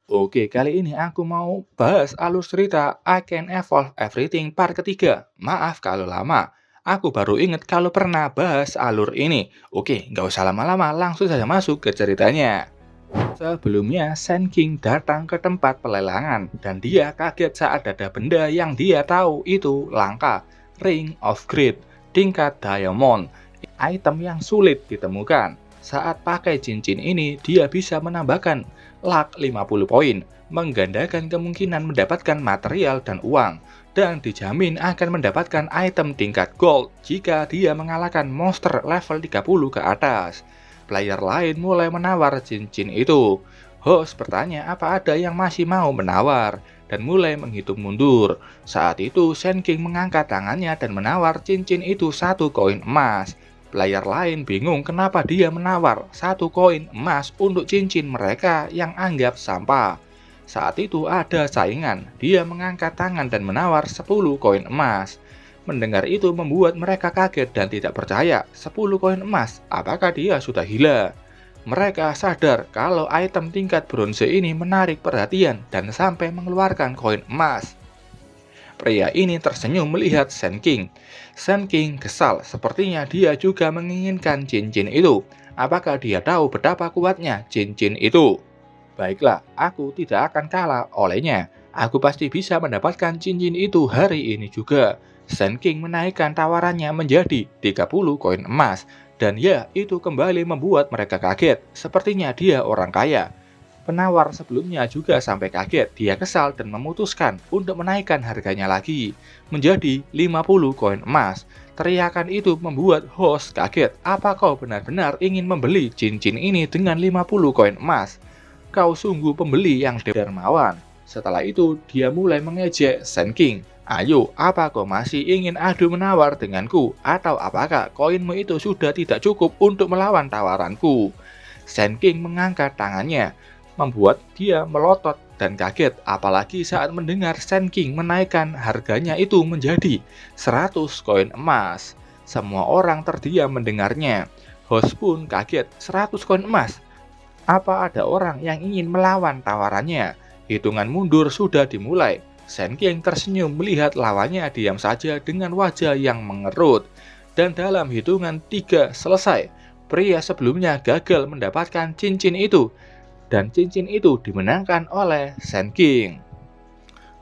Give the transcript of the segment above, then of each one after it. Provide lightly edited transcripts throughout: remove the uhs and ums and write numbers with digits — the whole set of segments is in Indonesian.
Oke, kali ini aku mau bahas alur cerita I Can Evolve Everything part ketiga. Maaf kalau lama. Aku baru ingat kalau pernah bahas alur ini. Oke, nggak usah lama-lama, langsung saja masuk ke ceritanya. Sebelumnya, Sand King datang ke tempat pelelangan dan dia kaget saat ada benda yang dia tahu itu langka. Ring of Greed, tingkat diamond, item yang sulit ditemukan. Saat pakai cincin ini, dia bisa menambahkan luck 50 poin, menggandakan kemungkinan mendapatkan material dan uang, dan dijamin akan mendapatkan item tingkat gold jika dia mengalahkan monster level 30 ke atas. Player lain mulai menawar cincin itu. Host bertanya apa ada yang masih mau menawar, dan mulai menghitung mundur. Saat itu, Sand King mengangkat tangannya dan menawar cincin itu 1 koin emas. Player lain bingung kenapa dia menawar 1 koin emas untuk cincin mereka yang anggap sampah. Saat itu ada saingan, dia mengangkat tangan dan menawar 10 koin emas. Mendengar itu membuat mereka kaget dan tidak percaya. 10 koin emas, apakah dia sudah gila? Mereka sadar kalau item tingkat bronze ini menarik perhatian dan sampai mengeluarkan koin emas. Pria ini tersenyum melihat Sand King. Sand King kesal, sepertinya dia juga menginginkan cincin itu. Apakah dia tahu betapa kuatnya cincin itu? Baiklah, aku tidak akan kalah olehnya. Aku pasti bisa mendapatkan cincin itu hari ini juga. Sand King menaikkan tawarannya menjadi 30 koin emas. Dan ya, itu kembali membuat mereka kaget. Sepertinya dia orang kaya. Penawar sebelumnya juga sampai kaget. Dia kesal dan memutuskan untuk menaikkan harganya lagi menjadi 50 koin emas. Teriakan itu membuat host kaget. Apa kau benar-benar ingin membeli cincin ini dengan 50 koin emas? Kau sungguh pembeli yang dermawan. Setelah itu, dia mulai mengejek Sand King. Ayo, apa kau masih ingin adu menawar denganku? Atau apakah koinmu itu sudah tidak cukup untuk melawan tawaranku? Sand King mengangkat tangannya, membuat dia melotot dan kaget, apalagi saat mendengar Sand King menaikkan harganya itu menjadi 100 koin emas. Semua orang terdiam mendengarnya. Host pun kaget, 100 koin emas. Apa ada orang yang ingin melawan tawarannya? Hitungan mundur sudah dimulai. Sand King tersenyum melihat lawannya diam saja dengan wajah yang mengerut. Dan dalam hitungan 3 selesai, pria sebelumnya gagal mendapatkan cincin itu. Dan cincin itu dimenangkan oleh Sand King.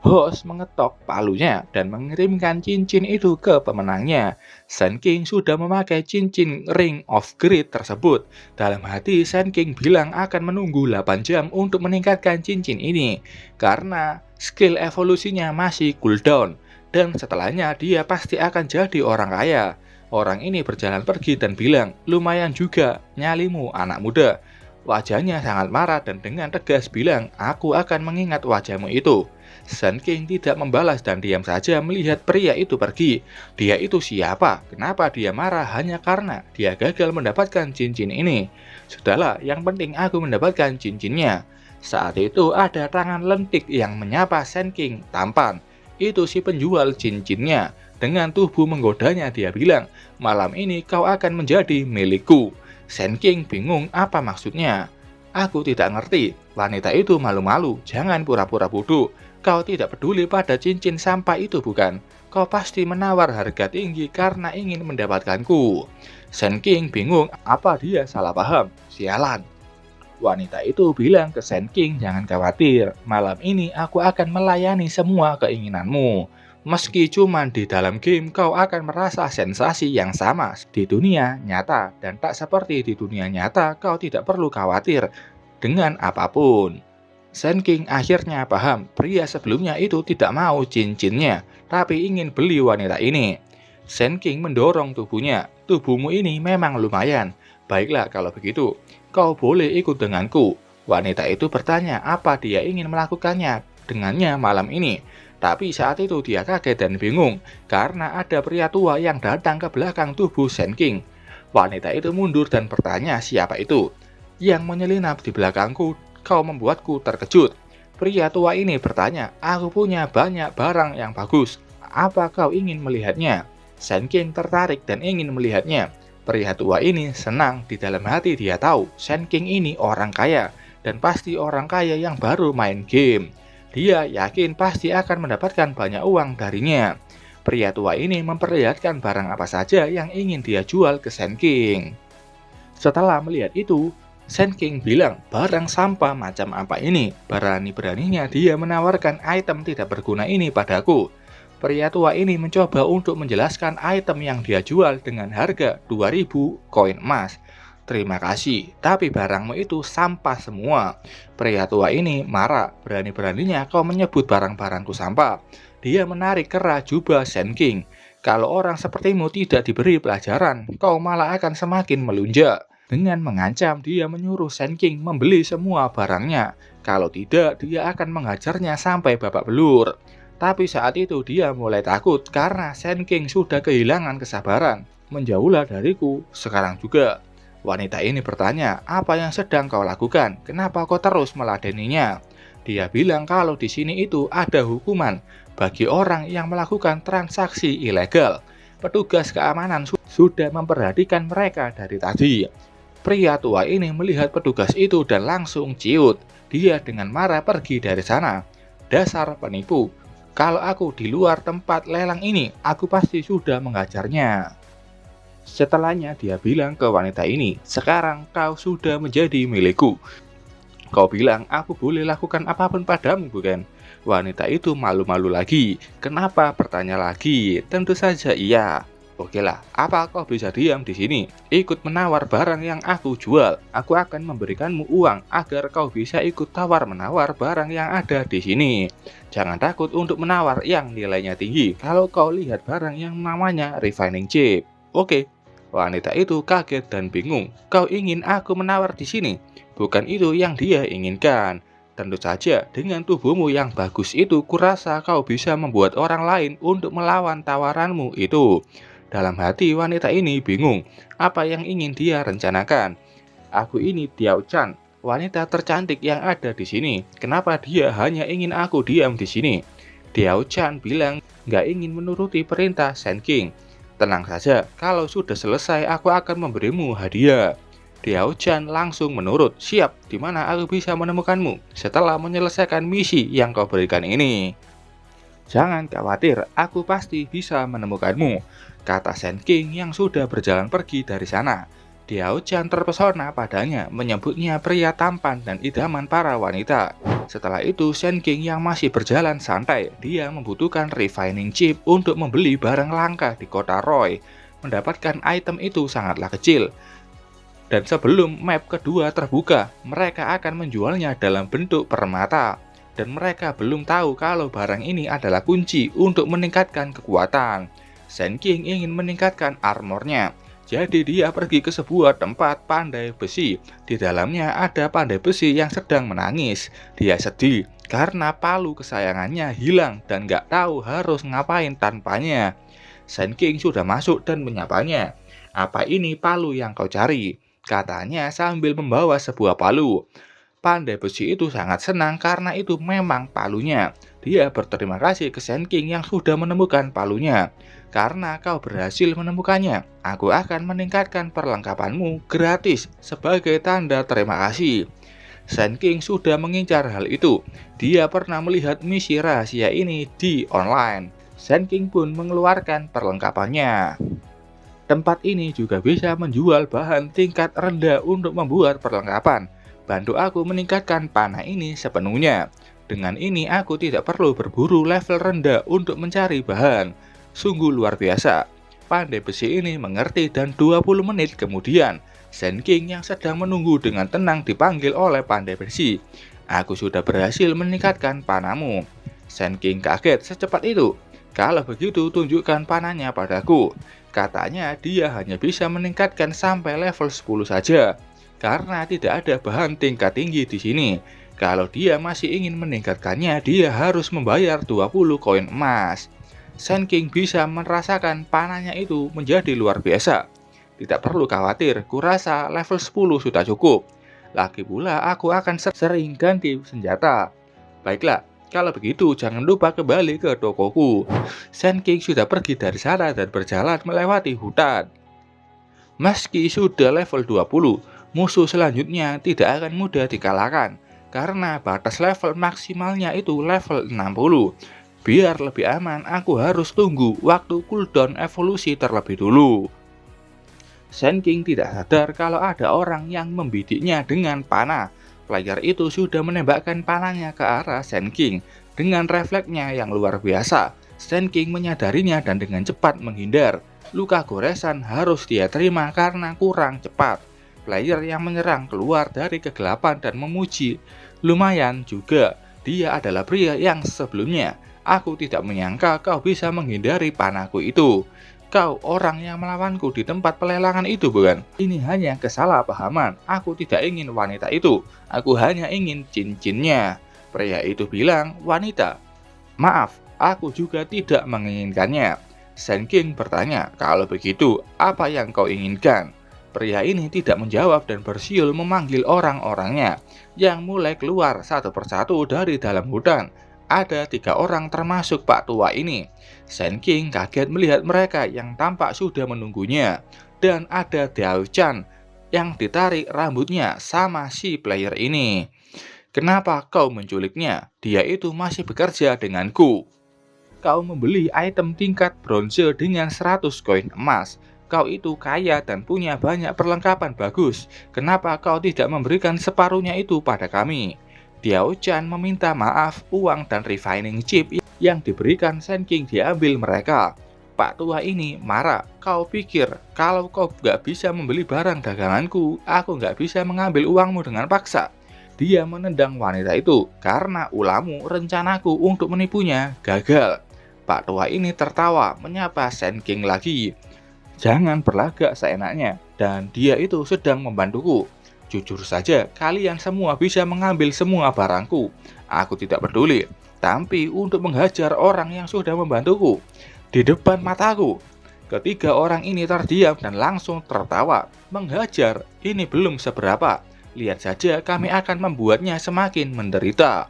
Host mengetok palunya dan mengirimkan cincin itu ke pemenangnya. Sand King sudah memakai cincin Ring of Greed tersebut. Dalam hati, Sand King bilang akan menunggu 8 jam untuk meningkatkan cincin ini. Karena skill evolusinya masih cooldown. Dan setelahnya dia pasti akan jadi orang kaya. Orang ini berjalan pergi dan bilang, lumayan juga nyalimu anak muda. Wajahnya sangat marah dan dengan tegas bilang, aku akan mengingat wajahmu itu. Sand King tidak membalas dan diam saja melihat pria itu pergi. Dia itu siapa? Kenapa dia marah hanya karena dia gagal mendapatkan cincin ini? Sudahlah, yang penting aku mendapatkan cincinnya. Saat itu ada tangan lentik yang menyapa Sand King tampan. Itu si penjual cincinnya. Dengan tubuh menggodanya dia bilang, malam ini kau akan menjadi milikku. Sand King bingung apa maksudnya. Aku tidak ngerti. Wanita itu malu-malu. Jangan pura-pura bodoh. Kau tidak peduli pada cincin sampah itu bukan? Kau pasti menawar harga tinggi karena ingin mendapatkanku. Sand King bingung apa dia salah paham. Sialan. Wanita itu bilang ke Sand King, jangan khawatir. Malam ini aku akan melayani semua keinginanmu. Meski cuma di dalam game, kau akan merasa sensasi yang sama di dunia nyata. Dan tak seperti di dunia nyata, kau tidak perlu khawatir dengan apapun. Sand King akhirnya paham, pria sebelumnya itu tidak mau cincinnya, tapi ingin beli wanita ini. Sand King mendorong tubuhnya, tubuhmu ini memang lumayan. Baiklah kalau begitu, kau boleh ikut denganku. Wanita itu bertanya apa dia ingin melakukannya dengannya malam ini. Tapi saat itu dia kaget dan bingung, karena ada pria tua yang datang ke belakang tubuh Sand King. Wanita itu mundur dan bertanya siapa itu. Yang menyelinap di belakangku, kau membuatku terkejut. Pria tua ini bertanya, aku punya banyak barang yang bagus. Apa kau ingin melihatnya? Sand King tertarik dan ingin melihatnya. Pria tua ini senang, di dalam hati dia tahu Sand King ini orang kaya. dan pasti orang kaya yang baru main game. Dia yakin pasti akan mendapatkan banyak uang darinya. Pria tua ini memperlihatkan barang apa saja yang ingin dia jual ke Sand King. Setelah melihat itu, Sand King bilang, barang sampah macam apa ini? Berani-beraninya dia menawarkan item tidak berguna ini padaku. Pria tua ini mencoba untuk menjelaskan item yang dia jual dengan harga 2000 koin emas. Terima kasih, tapi barangmu itu sampah semua. Pria tua ini marah, berani-beraninya kau menyebut barang-barangku sampah. Dia menarik kera jubah Sand King. Kalau orang sepertimu tidak diberi pelajaran, kau malah akan semakin melunjak. Dengan mengancam, dia menyuruh Sand King membeli semua barangnya. Kalau tidak, dia akan menghajarnya sampai babak belur. Tapi saat itu dia mulai takut karena Sand King sudah kehilangan kesabaran. Menjauhlah dariku, sekarang juga. Wanita ini bertanya, apa yang sedang kau lakukan? Kenapa kau terus meladeninya? Dia bilang kalau di sini itu ada hukuman bagi orang yang melakukan transaksi ilegal. Petugas keamanan sudah memperhatikan mereka dari tadi. Pria tua ini melihat petugas itu dan langsung ciut. Dia dengan marah pergi dari sana. Dasar penipu. Kalau aku di luar tempat lelang ini, aku pasti sudah mengajarnya. Setelahnya dia bilang ke wanita ini, sekarang kau sudah menjadi milikku. Kau bilang aku boleh lakukan apapun padamu, bukan? Wanita itu malu-malu lagi. Kenapa? Bertanya lagi. Tentu saja iya. Oke lah, apa kau bisa diam di sini? Ikut menawar barang yang aku jual. Aku akan memberikanmu uang agar kau bisa ikut tawar-menawar barang yang ada di sini. Jangan takut untuk menawar yang nilainya tinggi. Kalau kau lihat barang yang namanya refining chip. Oke. Wanita itu kaget dan bingung. Kau ingin aku menawar di sini? Bukan itu yang dia inginkan. Tentu saja, dengan tubuhmu yang bagus itu, kurasa kau bisa membuat orang lain untuk melawan tawaranmu itu. Dalam hati wanita ini bingung, apa yang ingin dia rencanakan. Aku ini Diao Chan, wanita tercantik yang ada di sini. Kenapa dia hanya ingin aku diam di sini? Diao Chan bilang nggak ingin menuruti perintah Sand King. Tenang saja, kalau sudah selesai aku akan memberimu hadiah. Diao Chan langsung menurut. Siap, di mana aku bisa menemukanmu setelah menyelesaikan misi yang kau berikan ini? Jangan khawatir, aku pasti bisa menemukanmu, kata Sand King yang sudah berjalan pergi dari sana. Diao Chan terpesona padanya, menyebutnya pria tampan dan idaman para wanita. Setelah itu, Sand King yang masih berjalan santai, dia membutuhkan refining chip untuk membeli barang langka di kota Roy. Mendapatkan item itu sangatlah kecil. Dan sebelum map kedua terbuka, mereka akan menjualnya dalam bentuk permata. Dan mereka belum tahu kalau barang ini adalah kunci untuk meningkatkan kekuatan. Sand King ingin meningkatkan armornya. Jadi dia pergi ke sebuah tempat pandai besi. Di dalamnya ada pandai besi yang sedang menangis. Dia sedih karena palu kesayangannya hilang dan gak tahu harus ngapain tanpanya. Sand King sudah masuk dan menyapanya. Apa ini palu yang kau cari? Katanya sambil membawa sebuah palu. Pandai besi itu sangat senang karena itu memang palunya. Dia berterima kasih ke Sand King yang sudah menemukan palunya. Karena kau berhasil menemukannya, aku akan meningkatkan perlengkapanmu gratis sebagai tanda terima kasih. Sand King sudah mengincar hal itu. Dia pernah melihat misi rahasia ini di online. Sand King pun mengeluarkan perlengkapannya. Tempat ini juga bisa menjual bahan tingkat rendah untuk membuat perlengkapan. Bantu aku meningkatkan panah ini sepenuhnya. Dengan ini aku tidak perlu berburu level rendah untuk mencari bahan. Sungguh luar biasa. Pandai besi ini mengerti dan 20 menit kemudian, Sand King yang sedang menunggu dengan tenang dipanggil oleh pandai besi. Aku sudah berhasil meningkatkan panahmu. Sand King kaget secepat itu. Kalau begitu tunjukkan panahnya padaku. Katanya dia hanya bisa meningkatkan sampai level 10 saja. Karena tidak ada bahan tingkat tinggi di sini. Kalau dia masih ingin meningkatkannya, dia harus membayar 20 koin emas. Sand King bisa merasakan panahnya itu menjadi luar biasa. Tidak perlu khawatir, kurasa level 10 sudah cukup. Lagi pula aku akan sering ganti senjata. Baiklah, kalau begitu jangan lupa kembali ke tokoku. Sand King sudah pergi dari sana dan berjalan melewati hutan. Meski sudah level 20, Musuh selanjutnya tidak akan mudah dikalahkan, karena batas level maksimalnya itu level 60. Biar lebih aman, aku harus tunggu waktu cooldown evolusi terlebih dulu. Sand King tidak sadar kalau ada orang yang membidiknya dengan panah. Player itu sudah menembakkan panahnya ke arah Sand King. Dengan refleksnya yang luar biasa, Sand King menyadarinya dan dengan cepat menghindar. Luka goresan harus dia terima karena kurang cepat. Player yang menyerang keluar dari kegelapan dan memuji. Lumayan juga, dia adalah pria yang sebelumnya. Aku tidak menyangka kau bisa menghindari panahku itu. Kau orang yang melawanku di tempat pelelangan itu, bukan? Ini hanya kesalahpahaman. Aku tidak ingin wanita itu. Aku hanya ingin cincinnya. Pria itu bilang, wanita. Maaf, aku juga tidak menginginkannya. Sand King bertanya, kalau begitu, apa yang kau inginkan? Pria ini tidak menjawab dan bersiul memanggil orang-orangnya, yang mulai keluar satu persatu dari dalam hutan. Ada 3 orang termasuk Pak Tua ini. Sand King kaget melihat mereka yang tampak sudah menunggunya. Dan ada Diao Chan yang ditarik rambutnya sama si player ini. Kenapa kau menculiknya? Dia itu masih bekerja denganku. Kau membeli item tingkat bronze dengan 100 koin emas. Kau itu kaya dan punya banyak perlengkapan bagus. Kenapa kau tidak memberikan separuhnya itu pada kami? Diao Chan meminta maaf, uang dan refining chip yang diberikan Sand King diambil mereka. Pak tua ini marah. Kau pikir kalau kau gak bisa membeli barang daganganku, aku gak bisa mengambil uangmu dengan paksa? Dia menendang wanita itu karena ulahmu, rencanaku untuk menipunya gagal. Pak tua ini tertawa menyapa Sand King lagi. Jangan berlagak seenaknya, dan dia itu sedang membantuku. Jujur saja, kalian semua bisa mengambil semua barangku. Aku tidak peduli, tapi untuk menghajar orang yang sudah membantuku di depan mataku. Ketiga orang ini terdiam dan langsung tertawa. Menghajar, ini belum seberapa. Lihat saja, kami akan membuatnya semakin menderita.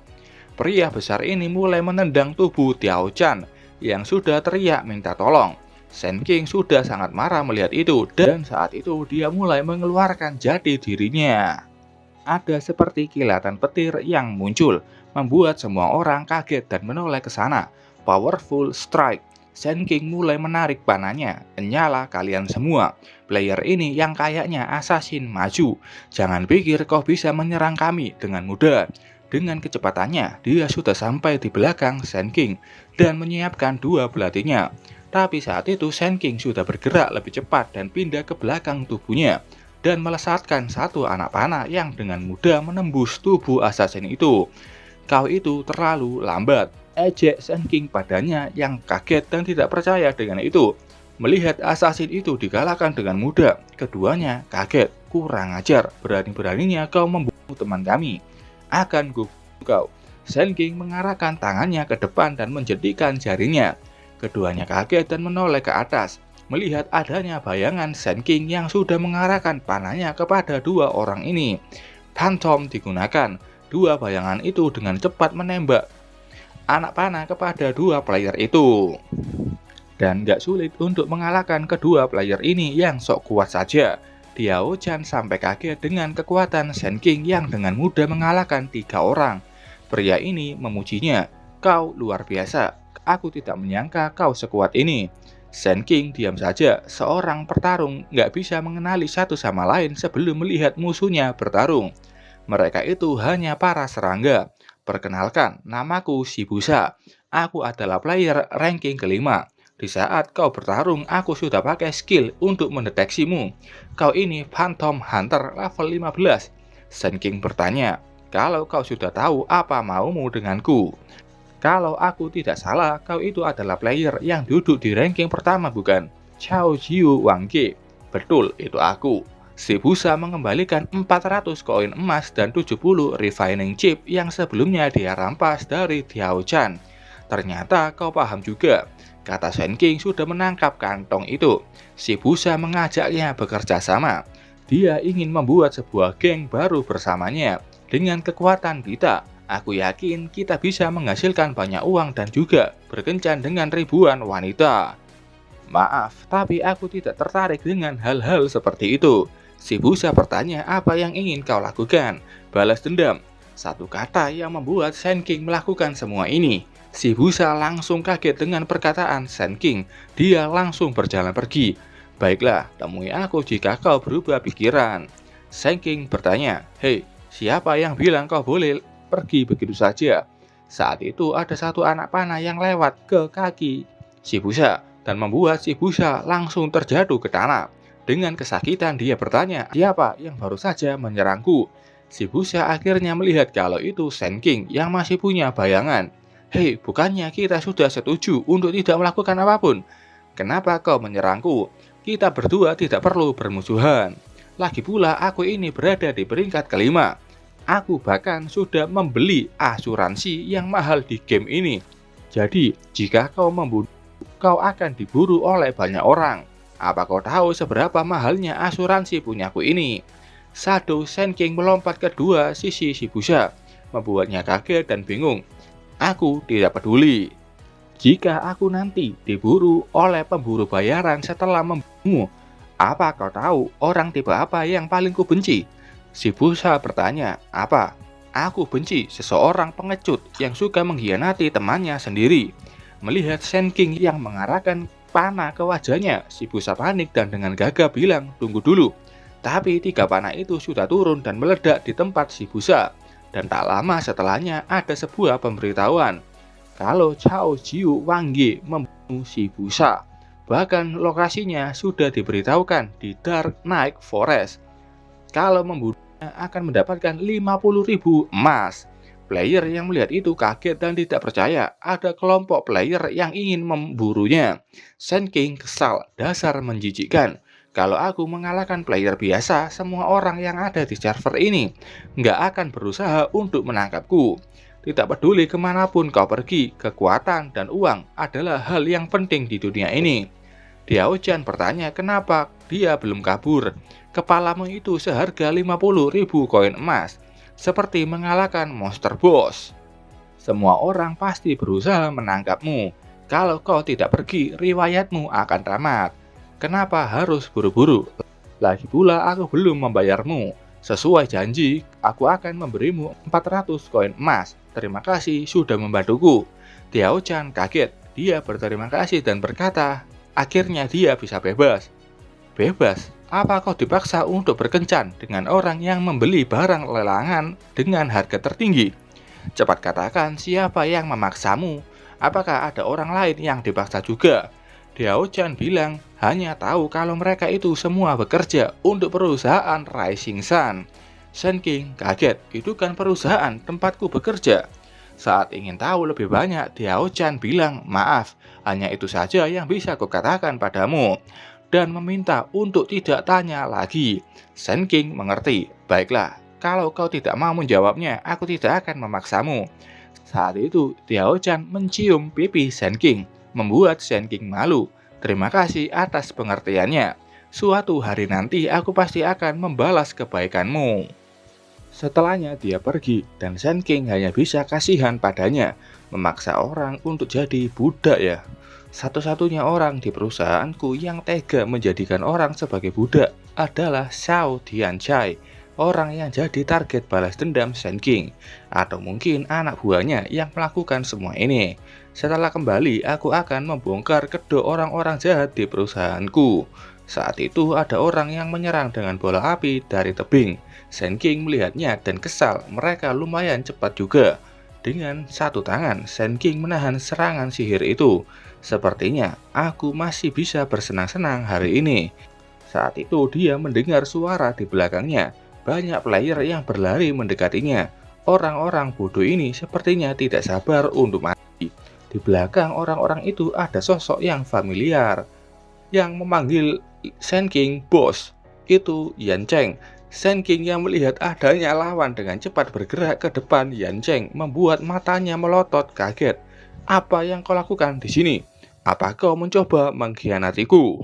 Pria besar ini mulai menendang tubuh Diao Chan yang sudah teriak minta tolong. Sand King sudah sangat marah melihat itu, dan saat itu dia mulai mengeluarkan jati dirinya. Ada seperti kilatan petir yang muncul, membuat semua orang kaget dan menoleh ke sana. Powerful strike. Sand King mulai menarik panahnya. Nyala kalian semua. Player ini yang kayaknya assassin maju. Jangan pikir kau bisa menyerang kami dengan mudah. Dengan kecepatannya, dia sudah sampai di belakang Sand King dan menyiapkan 2 belatinya. Tapi saat itu Sand King sudah bergerak lebih cepat dan pindah ke belakang tubuhnya dan melesatkan 1 anak panah yang dengan mudah menembus tubuh assassin itu. Kau itu terlalu lambat, ejek Sand King padanya yang kaget dan tidak percaya dengan itu. Melihat assassin itu dikalahkan dengan mudah, keduanya kaget. Kurang ajar, berani-beraninya kau membunuh teman kami. Akan kubunuh kau. Sand King mengarahkan tangannya ke depan dan menjentikan jarinya. Keduanya kaget dan menoleh ke atas, melihat adanya bayangan Sand King yang sudah mengarahkan panahnya kepada 2 orang ini. Phantom digunakan. 2 bayangan itu dengan cepat menembak anak panah kepada 2 player itu. Dan gak sulit untuk mengalahkan kedua player ini yang sok kuat saja. Diao Chan sampai kaget dengan kekuatan Sand King yang dengan mudah mengalahkan 3 orang. Pria ini memujinya. Kau luar biasa. Aku tidak menyangka kau sekuat ini. Sand King diam saja. Seorang petarung gak bisa mengenali satu sama lain sebelum melihat musuhnya bertarung. Mereka itu hanya para serangga. Perkenalkan, namaku Shibusa. Aku adalah player ranking kelima. Di saat kau bertarung, aku sudah pakai skill untuk mendeteksimu. Kau ini Phantom Hunter level 15. Sand King bertanya, kalau kau sudah tahu apa maumu denganku? Kalau aku tidak salah, kau itu adalah player yang duduk di ranking pertama, bukan? Chao Jiu Wangge. Betul, itu aku. Shibusa mengembalikan 400 koin emas dan 70 refining chip yang sebelumnya dia rampas dari Diao Chan. Ternyata kau paham juga. Kata Sand King sudah menangkap kantong itu. Shibusa mengajaknya bekerja sama. Dia ingin membuat sebuah geng baru bersamanya. Dengan kekuatan kita, aku yakin kita bisa menghasilkan banyak uang dan juga berkencan dengan ribuan wanita. Maaf, tapi aku tidak tertarik dengan hal-hal seperti itu. Si busa bertanya apa yang ingin kau lakukan. Balas dendam. Satu kata yang membuat Sand King melakukan semua ini. Si busa langsung kaget dengan perkataan Sand King. Dia langsung berjalan pergi. Baiklah, temui aku jika kau berubah pikiran. Sand King bertanya, hei, siapa yang bilang kau boleh pergi begitu saja? Saat itu ada satu anak panah yang lewat ke kaki si busa dan membuat si busa langsung terjatuh ke tanah. Dengan kesakitan dia bertanya, siapa yang baru saja menyerangku? Si busa akhirnya melihat kalau itu Sand King yang masih punya bayangan. Hei, bukannya kita sudah setuju untuk tidak melakukan apapun? Kenapa kau menyerangku? Kita berdua tidak perlu bermusuhan. Lagi pula aku ini berada di peringkat kelima. Aku bahkan sudah membeli asuransi yang mahal di game ini. Jadi, jika kau membunuh, kau akan diburu oleh banyak orang. Apa kau tahu seberapa mahalnya asuransi punyaku ini? Shadow Sand King melompat ke dua sisi si busa, membuatnya kaget dan bingung. Aku tidak peduli. Jika aku nanti diburu oleh pemburu bayaran setelah membunuhmu, apa kau tahu orang tipe apa yang paling kubenci? Si busa bertanya, apa? Aku benci seseorang pengecut yang suka mengkhianati temannya sendiri. Melihat Sand King yang mengarahkan panah ke wajahnya, si busa panik dan dengan gagah bilang, tunggu dulu. Tapi 3 panah itu sudah turun dan meledak di tempat si busa. Dan tak lama setelahnya ada sebuah pemberitahuan kalau Cao Jiu Wangge membunuh si busa. Bahkan lokasinya sudah diberitahukan di Dark Knight Forest. Kalau membunuhnya akan mendapatkan 50.000 emas. Player yang melihat itu kaget dan tidak percaya ada kelompok player yang ingin memburunya. Sand King kesal, dasar menjijikkan. Kalau aku mengalahkan player biasa, semua orang yang ada di server ini nggak akan berusaha untuk menangkapku. Tidak peduli kemanapun kau pergi, kekuatan dan uang adalah hal yang penting di dunia ini. Diao Chan bertanya kenapa dia belum kabur. Kepalamu itu seharga 50.000 koin emas. Seperti mengalahkan monster boss. Semua orang pasti berusaha menangkapmu. Kalau kau tidak pergi, riwayatmu akan tamat. Kenapa harus buru-buru? Lagi pula aku belum membayarmu. Sesuai janji, aku akan memberimu 400 koin emas. Terima kasih sudah membantuku. Diao Chan kaget. Dia berterima kasih dan berkata, akhirnya dia bisa bebas. Bebas? Apa kau dipaksa untuk berkencan dengan orang yang membeli barang lelangan dengan harga tertinggi? Cepat katakan siapa yang memaksamu? Apakah ada orang lain yang dipaksa juga? Diao Chan bilang hanya tahu kalau mereka itu semua bekerja untuk perusahaan Rising Sun. Sand King kaget, itu kan perusahaan tempatku bekerja. Saat ingin tahu lebih banyak, Diao Chan bilang, maaf, hanya itu saja yang bisa kukatakan padamu. Dan meminta untuk tidak tanya lagi. Sand King mengerti. Baiklah, kalau kau tidak mau menjawabnya, aku tidak akan memaksamu. Saat itu, Diao Chan mencium pipi Sand King, membuat Sand King malu. Terima kasih atas pengertiannya. Suatu hari nanti aku pasti akan membalas kebaikanmu. Setelahnya dia pergi, dan Sand King hanya bisa kasihan padanya. Memaksa orang untuk jadi budak ya. Satu-satunya orang di perusahaanku yang tega menjadikan orang sebagai budak adalah Xiao Tianchai, orang yang jadi target balas dendam Sand King, atau mungkin anak buahnya yang melakukan semua ini. Setelah kembali, aku akan membongkar kedua orang-orang jahat di perusahaanku. Saat itu ada orang yang menyerang dengan bola api dari tebing. Sand King melihatnya dan kesal, mereka lumayan cepat juga. Dengan satu tangan, Sand King menahan serangan sihir itu. Sepertinya aku masih bisa bersenang-senang hari ini. Saat itu dia mendengar suara di belakangnya. Banyak player yang berlari mendekatinya. Orang-orang bodoh ini sepertinya tidak sabar untuk mati. Di belakang orang-orang itu ada sosok yang familiar yang memanggil Sand King bos. Itu Yan Cheng. Sand King yang melihat adanya lawan dengan cepat bergerak ke depan Yan Cheng, membuat matanya melotot kaget. Apa yang kau lakukan di sini? Apa kau mencoba mengkhianatiku?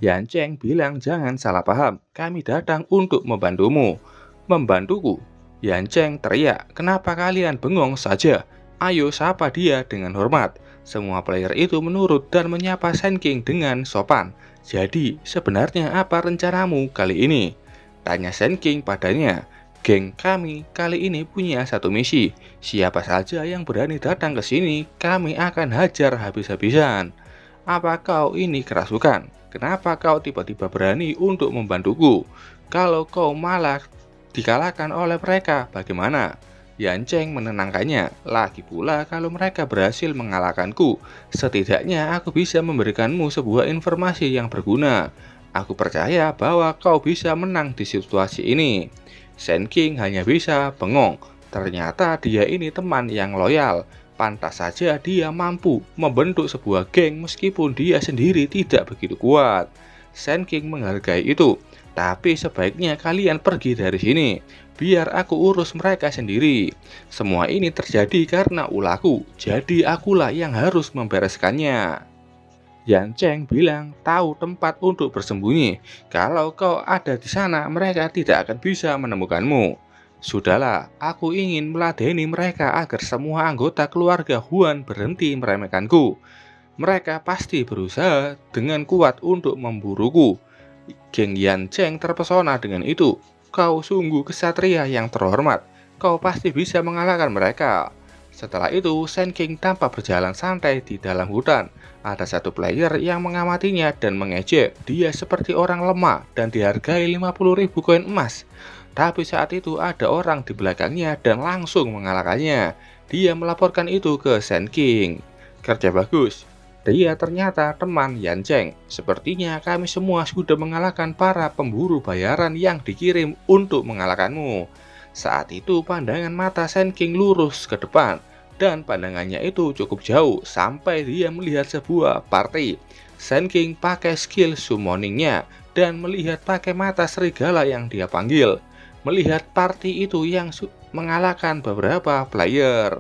Yan Cheng bilang jangan salah paham, kami datang untuk membantumu. Membantuku? Yan Cheng teriak, kenapa kalian bengong saja? Ayo sapa dia dengan hormat. Semua player itu menurut dan menyapa Sand King dengan sopan. Jadi, sebenarnya apa rencanamu kali ini? Tanya Sand King padanya. Geng kami kali ini punya satu misi. Siapa saja yang berani datang ke sini, kami akan hajar habis-habisan. Apa kau ini kerasukan? Kenapa kau tiba-tiba berani untuk membantuku? Kalau kau malah dikalahkan oleh mereka, bagaimana? Yan Cheng menenangkannya. Lagi pula kalau mereka berhasil mengalahkanku, setidaknya aku bisa memberikanmu sebuah informasi yang berguna. Aku percaya bahwa kau bisa menang di situasi ini. Sand King hanya bisa bengong. Ternyata dia ini teman yang loyal. Pantas saja dia mampu membentuk sebuah geng meskipun dia sendiri tidak begitu kuat. Sand King menghargai itu. Tapi sebaiknya kalian pergi dari sini. Biar aku urus mereka sendiri. Semua ini terjadi karena ulahku. Jadi akulah yang harus membereskannya. Yan Cheng bilang tahu tempat untuk bersembunyi. Kalau kau ada di sana, mereka tidak akan bisa menemukanmu. Sudahlah, aku ingin meladeni mereka agar semua anggota keluarga Huan berhenti meremehkanku. Mereka pasti berusaha dengan kuat untuk memburuku. Geng Yan Cheng terpesona dengan itu. Kau sungguh kesatria yang terhormat. Kau pasti bisa mengalahkan mereka. Setelah itu, Sand King tampak berjalan santai di dalam hutan. Ada satu player yang mengamatinya dan mengejek. Dia seperti orang lemah dan dihargai 50.000 koin emas. Tapi saat itu ada orang di belakangnya dan langsung mengalahkannya. Dia melaporkan itu ke Sand King. Kerja bagus. Dia ternyata teman Yan Cheng. Sepertinya kami semua sudah mengalahkan para pemburu bayaran yang dikirim untuk mengalahkanmu. Saat itu pandangan mata Sand King lurus ke depan. Dan pandangannya itu cukup jauh sampai dia melihat sebuah party. Sand King pakai skill summoningnya dan melihat pakai mata serigala yang dia panggil. Melihat party itu yang mengalahkan beberapa player.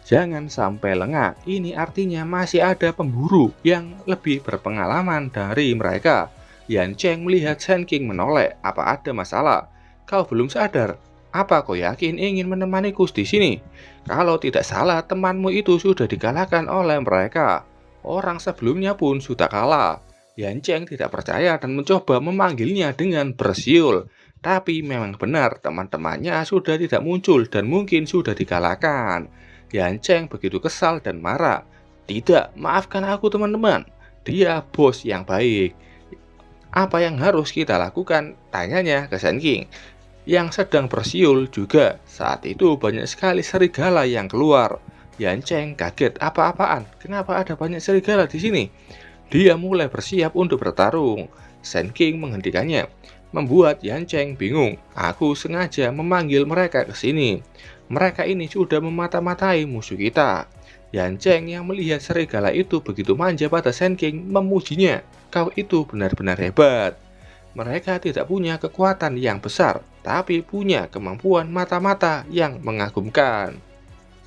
Jangan sampai lengah, ini artinya masih ada pemburu yang lebih berpengalaman dari mereka. Yan Cheng melihat Sand King menoleh, apa ada masalah? Kau belum sadar? Apa kau yakin ingin menemaniku di sini? Kalau tidak salah, temanmu itu sudah dikalahkan oleh mereka. Orang sebelumnya pun sudah kalah. Yan Cheng tidak percaya dan mencoba memanggilnya dengan bersiul. Tapi memang benar, teman-temannya sudah tidak muncul dan mungkin sudah dikalahkan. Yan Cheng begitu kesal dan marah. Tidak, maafkan aku teman-teman. Dia bos yang baik. Apa yang harus kita lakukan? Tanyanya ke Sand King yang sedang bersiul juga. Saat itu banyak sekali serigala yang keluar. Yan Cheng kaget, apa-apaan? Kenapa ada banyak serigala di sini? Dia mulai bersiap untuk bertarung. Sand King menghentikannya, membuat Yan Cheng bingung. Aku sengaja memanggil mereka ke sini. Mereka ini sudah memata-matai musuh kita. Yan Cheng yang melihat serigala itu begitu manja pada Sand King memujinya. Kau itu benar-benar hebat. Mereka tidak punya kekuatan yang besar, tapi punya kemampuan mata-mata yang mengagumkan.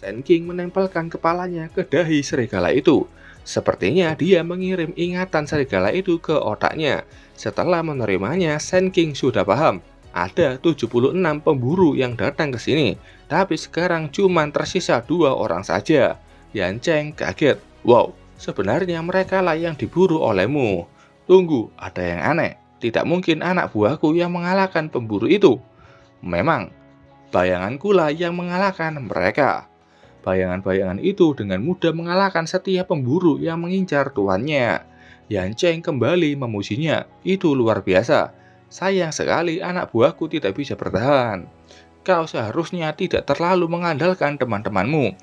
Sand King menempelkan kepalanya ke dahi serigala itu. Sepertinya dia mengirim ingatan serigala itu ke otaknya. Setelah menerimanya, Sand King sudah paham. Ada 76 pemburu yang datang ke sini, tapi sekarang cuma tersisa 2 orang saja. Yan Cheng kaget. Wow, sebenarnya mereka lah yang diburu olehmu. Tunggu, ada yang aneh. Tidak mungkin anak buahku yang mengalahkan pemburu itu. Memang, bayanganku lah yang mengalahkan mereka. Bayangan-bayangan itu dengan mudah mengalahkan setiap pemburu yang mengincar tuannya. Yan Cheng kembali memujinya. Itu luar biasa. Sayang sekali anak buahku tidak bisa bertahan. Kau seharusnya tidak terlalu mengandalkan teman-temanmu.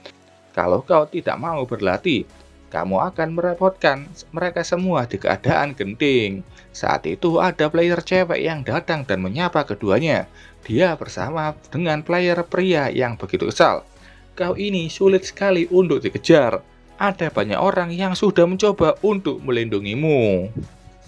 Kalau kau tidak mau berlatih, kamu akan merepotkan mereka semua di keadaan genting. Saat itu ada player cewek yang datang dan menyapa keduanya. Dia bersama dengan player pria yang begitu kesal. Kau ini sulit sekali untuk dikejar. Ada banyak orang yang sudah mencoba untuk melindungimu.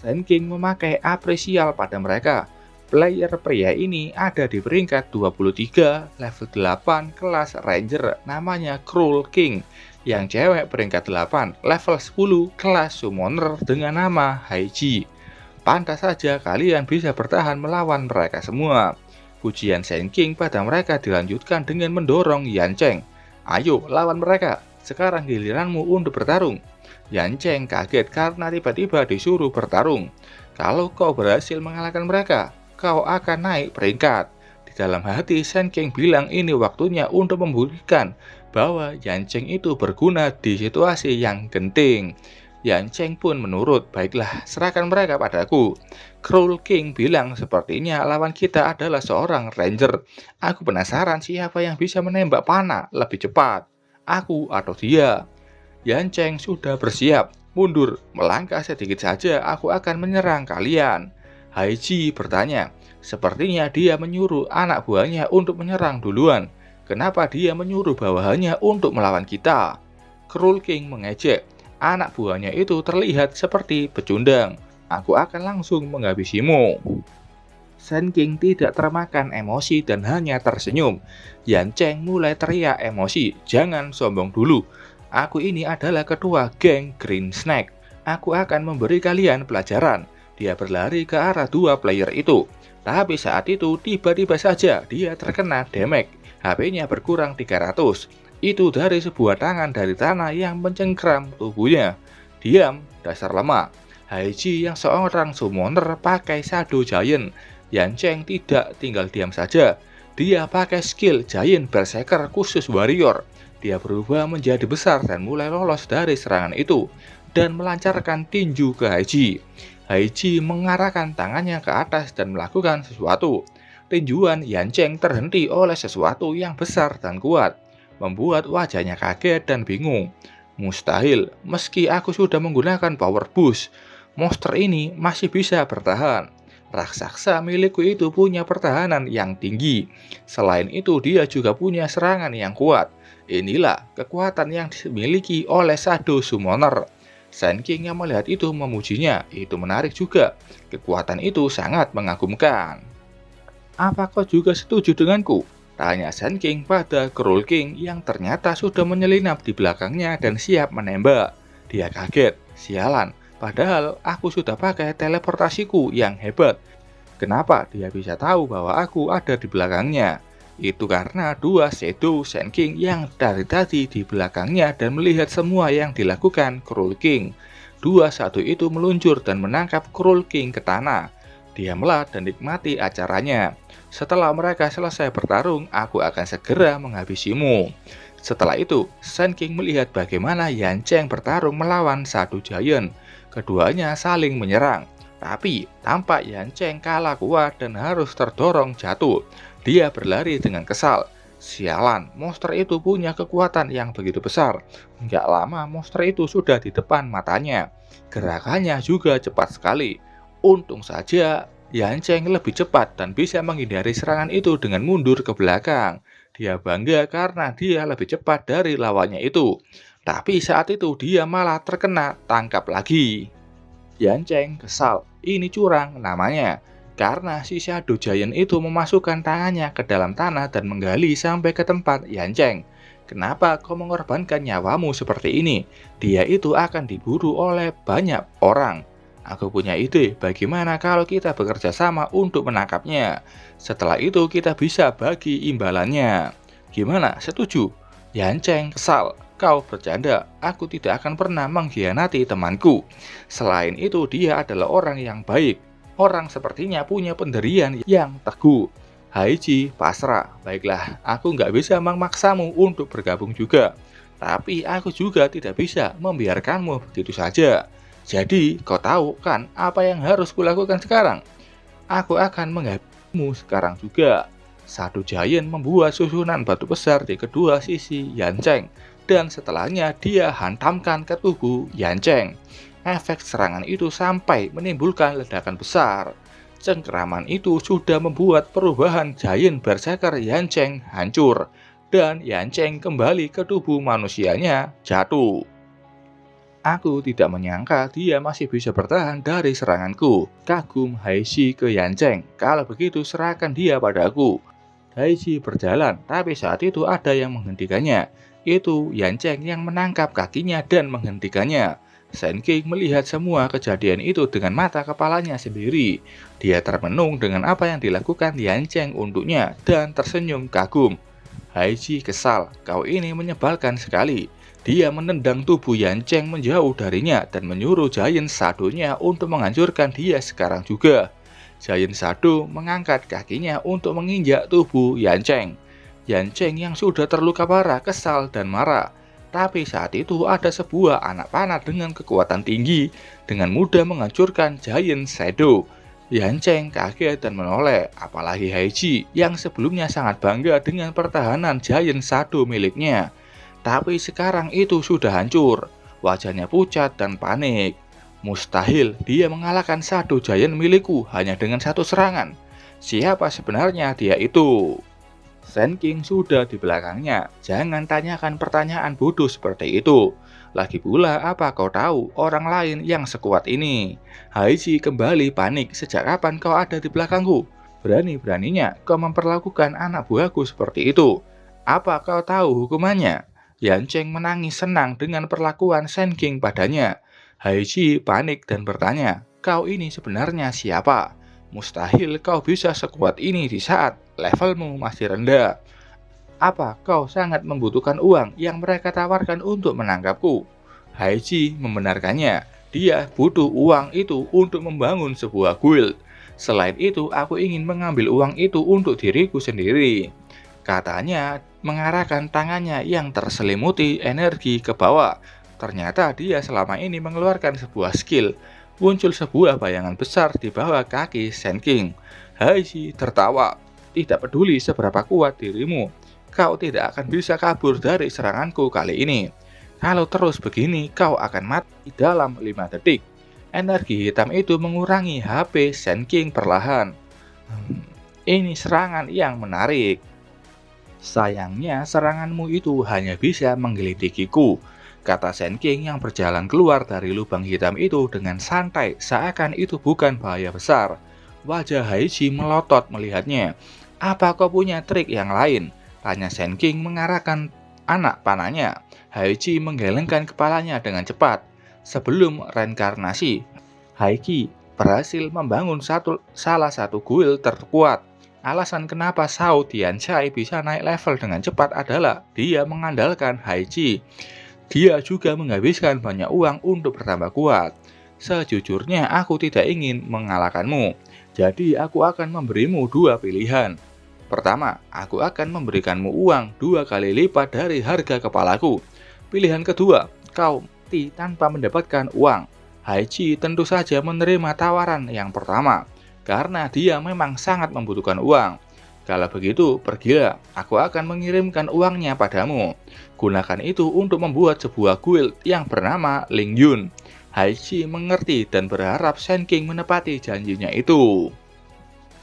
Sand King memakai apresial pada mereka. Player pria ini ada di peringkat 23, level 8, kelas Ranger, namanya Cruel King. Yang cewek peringkat 8, level 10, kelas Summoner dengan nama Haiji. Pantas saja kalian bisa bertahan melawan mereka semua. Pujian Sand King pada mereka dilanjutkan dengan mendorong Yan Cheng. Ayo lawan mereka, sekarang giliranmu untuk bertarung. Yan Cheng kaget karena tiba-tiba disuruh bertarung. Kalau kau berhasil mengalahkan mereka, kau akan naik peringkat. Di dalam hati, Shen King bilang ini waktunya untuk membuktikan bahwa Yan Cheng itu berguna di situasi yang genting. Yan Cheng pun menurut, baiklah, serahkan mereka padaku. Cruel King bilang sepertinya lawan kita adalah seorang ranger. Aku penasaran siapa yang bisa menembak panah lebih cepat, aku atau dia. Yan Cheng sudah bersiap, mundur, melangkah sedikit saja aku akan menyerang kalian. Haiji bertanya, sepertinya dia menyuruh anak buahnya untuk menyerang duluan. Kenapa dia menyuruh bawahannya untuk melawan kita? Cruel King mengejek, anak buahnya itu terlihat seperti pecundang. Aku akan langsung menghabisimu. Shen King tidak termakan emosi dan hanya tersenyum. Yan Cheng mulai teriak emosi, jangan sombong dulu. Aku ini adalah ketua geng Green Snake. Aku akan memberi kalian pelajaran. Dia berlari ke arah dua player itu. Tapi saat itu tiba-tiba saja dia terkena damage. HP-nya berkurang 300. Itu dari sebuah tangan dari tanah yang mencengkram tubuhnya. Diam, dasar lemah. Haiji yang seorang summoner pakai Shadow Giant. Yan Cheng tidak tinggal diam saja. Dia pakai skill Giant Berserker khusus warrior. Dia berubah menjadi besar dan mulai lolos dari serangan itu dan melancarkan tinju ke Haiji. Haiji mengarahkan tangannya ke atas dan melakukan sesuatu. Tinjuan Yan Cheng terhenti oleh sesuatu yang besar dan kuat, membuat wajahnya kaget dan bingung. Mustahil, meski aku sudah menggunakan power boost, monster ini masih bisa bertahan. Raksasa milikku itu punya pertahanan yang tinggi. Selain itu, dia juga punya serangan yang kuat. Inilah kekuatan yang dimiliki oleh Shadow Summoner. Shen King yang melihat itu memujinya. Itu menarik juga. Kekuatan itu sangat mengagumkan. Apa kau juga setuju denganku? Tanya Shen King pada Cruel King yang ternyata sudah menyelinap di belakangnya dan siap menembak. Dia kaget. Sialan. Padahal aku sudah pakai teleportasiku yang hebat. Kenapa dia bisa tahu bahwa aku ada di belakangnya? Itu karena dua Shadow Shen King yang dari tadi di belakangnya dan melihat semua yang dilakukan Cruel King. Dua satu itu meluncur dan menangkap Cruel King ke tanah. Diamlah dan nikmati acaranya. Setelah mereka selesai bertarung, aku akan segera menghabisimu. Setelah itu, Shen King melihat bagaimana Yan Cheng bertarung melawan Shadow Giant. Keduanya saling menyerang. Tapi tampak Yan Cheng kalah kuat dan harus terdorong jatuh. Dia berlari dengan kesal. Sialan, monster itu punya kekuatan yang begitu besar. Nggak lama monster itu sudah di depan matanya. Gerakannya juga cepat sekali. Untung saja Yan Cheng lebih cepat dan bisa menghindari serangan itu dengan mundur ke belakang. Dia bangga karena dia lebih cepat dari lawannya itu. Tapi saat itu dia malah terkena tangkap lagi. Yan Cheng kesal, ini curang namanya. Karena si Shadow Giant itu memasukkan tangannya ke dalam tanah dan menggali sampai ke tempat Yan Cheng. Kenapa kau mengorbankan nyawamu seperti ini? Dia itu akan diburu oleh banyak orang. Aku punya ide, bagaimana kalau kita bekerja sama untuk menangkapnya? Setelah itu kita bisa bagi imbalannya. Gimana, setuju? Yan Cheng kesal. Kau bercanda, aku tidak akan pernah mengkhianati temanku. Selain itu dia adalah orang yang baik. Orang sepertinya punya pendirian yang teguh. Haiji pasrah. Baiklah, aku nggak bisa memaksamu untuk bergabung juga. Tapi aku juga tidak bisa membiarkanmu begitu saja. Jadi, kau tahu kan apa yang harus kulakukan sekarang? Aku akan menghabisimu sekarang juga. Shadow Giant membuat susunan batu besar di kedua sisi Yan Cheng. Dan setelahnya dia hantamkan ke tubuh Yan Cheng. Efek serangan itu sampai menimbulkan ledakan besar. Cengkeraman itu sudah membuat perubahan Giant Berserker Yan Cheng hancur. Dan Yan Cheng kembali ke tubuh manusianya jatuh. Aku tidak menyangka dia masih bisa bertahan dari seranganku. Kagum Haiji ke Yan Cheng. Kalau begitu serahkan dia padaku. Haiji berjalan, tapi saat itu ada yang menghentikannya. Itu Yan Cheng yang menangkap kakinya dan menghentikannya. Shen King melihat semua kejadian itu dengan mata kepalanya sendiri. Dia termenung dengan apa yang dilakukan Yan Cheng untuknya dan tersenyum kagum. Haiji kesal, kau ini menyebalkan sekali. Dia menendang tubuh Yancheng menjauh darinya dan menyuruh Giant Shadow-nya untuk menghancurkan dia sekarang juga. Giant Shadow mengangkat kakinya untuk menginjak tubuh Yancheng. Yancheng yang sudah terluka parah kesal dan marah. Tapi saat itu ada sebuah anak panah dengan kekuatan tinggi dengan mudah menghancurkan Giant Shadow. Yancheng kaget dan menoleh, apalagi Haiji yang sebelumnya sangat bangga dengan pertahanan Giant Shadow miliknya. Tapi sekarang itu sudah hancur, wajahnya pucat dan panik. Mustahil dia mengalahkan Shadow Giant milikku hanya dengan satu serangan. Siapa sebenarnya dia itu? Sand King sudah di belakangnya, jangan tanyakan pertanyaan bodoh seperti itu. Lagi pula apa kau tahu orang lain yang sekuat ini? Haiji kembali panik, sejak kapan kau ada di belakangku? Berani-beraninya kau memperlakukan anak buahku seperti itu. Apa kau tahu hukumannya? Yancheng menangis senang dengan perlakuan Sand King padanya. Haiji panik dan bertanya, kau ini sebenarnya siapa? Mustahil kau bisa sekuat ini di saat levelmu masih rendah. Apa kau sangat membutuhkan uang yang mereka tawarkan untuk menangkapku? Haiji membenarkannya. Dia butuh uang itu untuk membangun sebuah guild. Selain itu, aku ingin mengambil uang itu untuk diriku sendiri. Katanya mengarahkan tangannya yang terselimuti energi ke bawah. Ternyata dia selama ini mengeluarkan sebuah skill. Muncul sebuah bayangan besar di bawah kaki Sand King. Haiji tertawa. Tidak peduli seberapa kuat dirimu, kau tidak akan bisa kabur dari seranganku kali ini. Kalau terus begini, kau akan mati dalam 5 detik. Energi hitam itu mengurangi HP Sand King perlahan. Ini serangan yang menarik. Sayangnya seranganmu itu hanya bisa menggelidikiku, kata Sand King yang berjalan keluar dari lubang hitam itu dengan santai, seakan itu bukan bahaya besar. Wajah Haiji melotot melihatnya. Apa kau punya trik yang lain? Tanya Sand King mengarahkan anak panahnya. Haiji menggelengkan kepalanya dengan cepat. Sebelum reinkarnasi, Haiji berhasil membangun salah satu guild terkuat. Alasan kenapa Shao Tianchai bisa naik level dengan cepat adalah dia mengandalkan Haiji. Dia juga menghabiskan banyak uang untuk bertambah kuat. Sejujurnya aku tidak ingin mengalahkanmu, jadi aku akan memberimu 2 pilihan. Pertama, aku akan memberikanmu uang 2 kali lipat dari harga kepalaku. Pilihan kedua, kau mati tanpa mendapatkan uang. Haiji tentu saja menerima tawaran yang pertama, karena dia memang sangat membutuhkan uang. Kalau begitu, pergilah, aku akan mengirimkan uangnya padamu. Gunakan itu untuk membuat sebuah guild yang bernama Ling Yun. Haiji mengerti dan berharap Sand King menepati janjinya itu.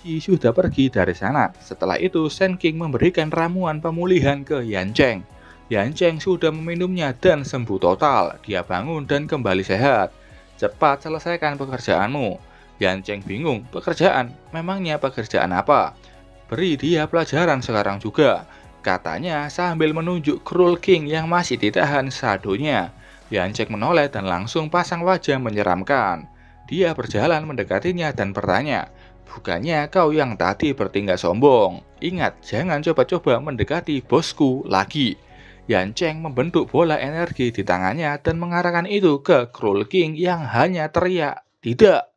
Haiji sudah pergi dari sana. Setelah itu, Sand King memberikan ramuan pemulihan ke Yancheng. Yancheng sudah meminumnya dan sembuh total. Dia bangun dan kembali sehat. Cepat selesaikan pekerjaanmu. Yancheng bingung, pekerjaan? Memangnya pekerjaan apa? Beri dia pelajaran sekarang juga, katanya sambil menunjuk Cruel King yang masih ditahan Shadow-nya. Yancheng menoleh dan langsung pasang wajah menyeramkan. Dia berjalan mendekatinya dan bertanya, bukannya kau yang tadi bertingkah sombong? Ingat, jangan coba-coba mendekati bosku lagi. Yancheng membentuk bola energi di tangannya dan mengarahkan itu ke Cruel King yang hanya teriak, tidak.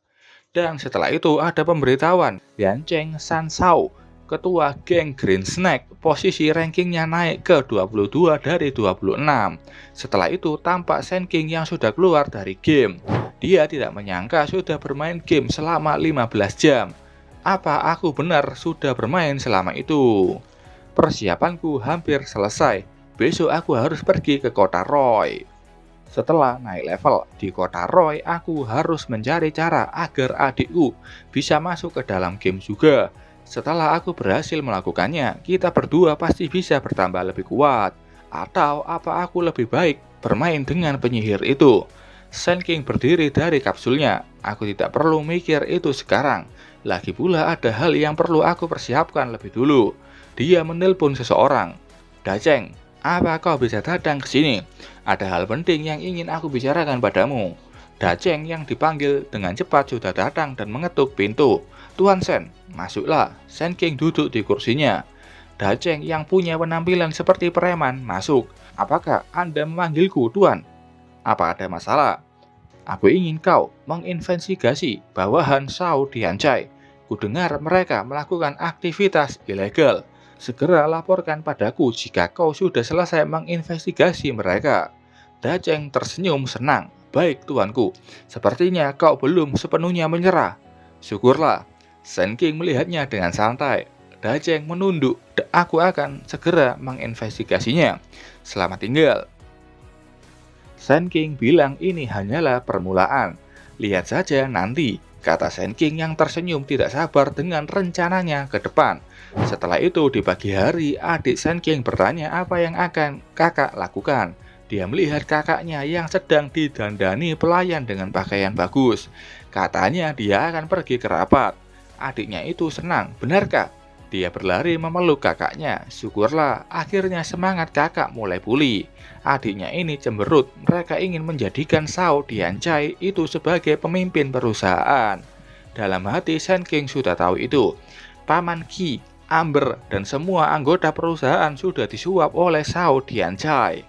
Dan setelah itu ada pemberitahuan, Yancheng Sanshao, ketua geng Green Snake, posisi rankingnya naik ke 22 dari 26. Setelah itu tampak Sand King yang sudah keluar dari game. Dia tidak menyangka sudah bermain game selama 15 jam. Apa aku benar sudah bermain selama itu? Persiapanku hampir selesai. Besok aku harus pergi ke kota Roy. Setelah naik level di kota Roy, aku harus mencari cara agar adikku bisa masuk ke dalam game juga. Setelah aku berhasil melakukannya, kita berdua pasti bisa bertambah lebih kuat. Atau apa aku lebih baik bermain dengan penyihir itu? Sand King berdiri dari kapsulnya. Aku tidak perlu mikir itu sekarang. Lagi pula ada hal yang perlu aku persiapkan lebih dulu. Dia menelpon seseorang. Dacheng, apa kau bisa datang ke sini? Ada hal penting yang ingin aku bicarakan padamu. Dacheng yang dipanggil dengan cepat sudah datang dan mengetuk pintu. Tuan Sen, masuklah. Sand King duduk di kursinya. Daceng yang punya penampilan seperti preman masuk. Apakah Anda memanggilku, Tuan? Apa ada masalah? Aku ingin kau menginvestigasi bawahan Shao Diancai. Kudengar mereka melakukan aktivitas ilegal. Segera laporkan padaku jika kau sudah selesai menginvestigasi mereka. Daceng tersenyum senang. Baik, tuanku. Sepertinya kau belum sepenuhnya menyerah. Syukurlah. Shen King melihatnya dengan santai. Daceng menunduk. Aku akan segera menginvestigasinya. Selamat tinggal. Shen King bilang ini hanyalah permulaan. Lihat saja nanti, kata Shen King yang tersenyum tidak sabar dengan rencananya ke depan. Setelah itu di pagi hari, adik Shen King bertanya apa yang akan kakak lakukan. Dia melihat kakaknya yang sedang didandani pelayan dengan pakaian bagus. Katanya dia akan pergi ke rapat. Adiknya itu senang, benarkah? Dia berlari memeluk kakaknya. Syukurlah, akhirnya semangat kakak mulai pulih. Adiknya ini cemberut, mereka ingin menjadikan Shao Diancai itu sebagai pemimpin perusahaan. Dalam hati Shen King sudah tahu itu. Paman Qi, Amber, dan semua anggota perusahaan sudah disuap oleh Shao Diancai.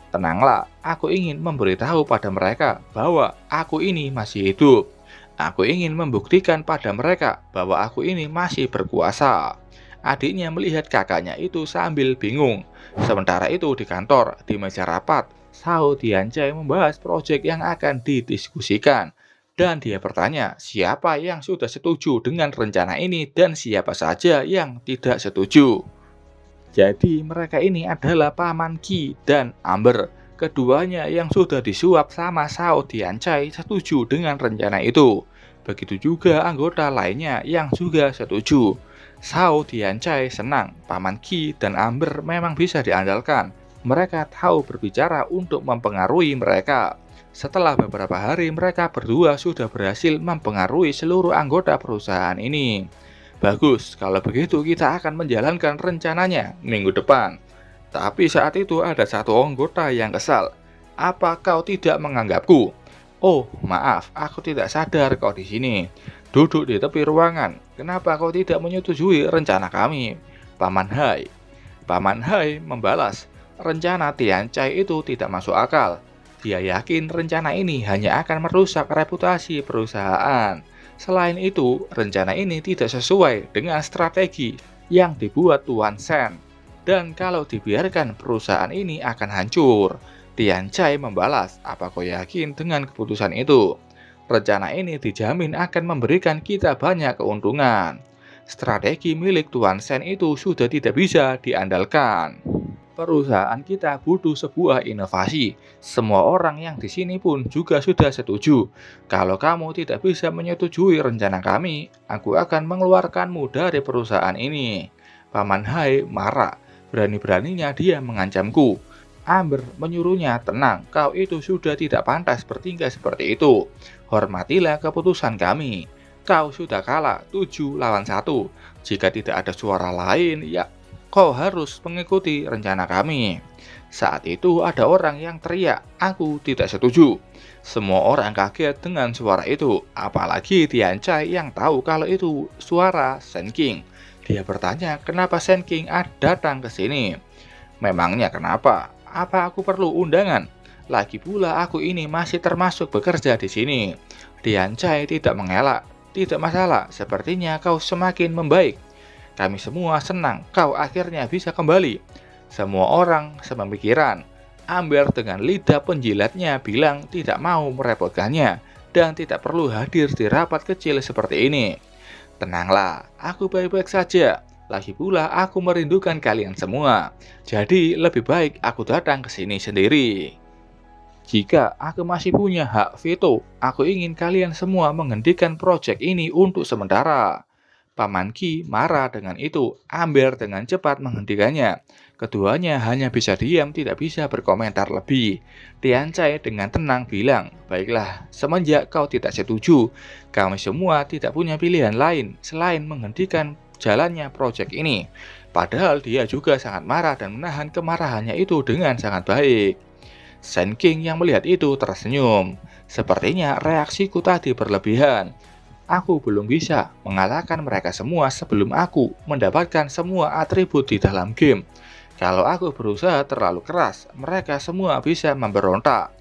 Tenanglah, aku ingin memberitahu pada mereka bahwa aku ini masih hidup. Aku ingin membuktikan pada mereka bahwa aku ini masih berkuasa. Adiknya melihat kakaknya itu sambil bingung. Sementara itu di kantor, di meja rapat, Shao Diancai membahas proyek yang akan didiskusikan. Dan dia bertanya siapa yang sudah setuju dengan rencana ini dan siapa saja yang tidak setuju. Jadi mereka ini adalah Paman Qi dan Amber. Keduanya yang sudah disuap sama Shao Diancai setuju dengan rencana itu. Begitu juga anggota lainnya yang juga setuju. Shao Diancai senang, Paman Qi dan Amber memang bisa diandalkan. Mereka tahu berbicara untuk mempengaruhi mereka. Setelah beberapa hari mereka berdua sudah berhasil mempengaruhi seluruh anggota perusahaan ini. Bagus, kalau begitu kita akan menjalankan rencananya minggu depan. Tapi saat itu ada satu anggota yang kesal. Apa kau tidak menganggapku? Oh, maaf, aku tidak sadar kau di sini. Duduk di tepi ruangan. Kenapa kau tidak menyetujui rencana kami? Paman Hai. Paman Hai membalas, rencana Diancai itu tidak masuk akal. Dia yakin rencana ini hanya akan merusak reputasi perusahaan. Selain itu, rencana ini tidak sesuai dengan strategi yang dibuat Tuan Shen. Dan kalau dibiarkan perusahaan ini akan hancur. Diancai membalas, apa kau yakin dengan keputusan itu? Rencana ini dijamin akan memberikan kita banyak keuntungan. Strategi milik Tuan Shen itu sudah tidak bisa diandalkan. Perusahaan kita butuh sebuah inovasi. Semua orang yang di sini pun juga sudah setuju. Kalau kamu tidak bisa menyetujui rencana kami, aku akan mengeluarkanmu dari perusahaan ini. Paman Hai marah. Berani-beraninya dia mengancamku. Amber menyuruhnya, tenang, kau itu sudah tidak pantas bertingkah seperti itu. Hormatilah keputusan kami. Kau sudah kalah 7 lawan 1. Jika tidak ada suara lain, ya kau harus mengikuti rencana kami. Saat itu ada orang yang teriak, aku tidak setuju. Semua orang kaget dengan suara itu, apalagi Diancai yang tahu kalau itu suara Shen King. Dia bertanya, kenapa Shen King datang ke sini? Memangnya kenapa? Apa aku perlu undangan? Lagi pula aku ini masih termasuk bekerja di sini. Diancai tidak mengelak. Tidak masalah, sepertinya kau semakin membaik. Kami semua senang kau akhirnya bisa kembali. Semua orang sepemikiran. Amber dengan lidah penjilatnya bilang tidak mau merepotkannya dan tidak perlu hadir di rapat kecil seperti ini. Tenanglah, aku baik-baik saja. Lagi pula aku merindukan kalian semua. Jadi lebih baik aku datang ke sini sendiri. Jika aku masih punya hak veto, aku ingin kalian semua menghentikan proyek ini untuk sementara. Paman Qi marah dengan itu. Amber dengan cepat menghentikannya. Keduanya hanya bisa diam, tidak bisa berkomentar lebih. Diancai dengan tenang bilang, baiklah, semenjak kau tidak setuju, kami semua tidak punya pilihan lain selain menghentikan jalannya proyek ini. Padahal dia juga sangat marah dan menahan kemarahannya itu dengan sangat baik. Shen King yang melihat itu tersenyum. Sepertinya reaksiku tadi berlebihan. Aku belum bisa mengalahkan mereka semua sebelum aku mendapatkan semua atribut di dalam game. Kalau aku berusaha terlalu keras, mereka semua bisa memberontak.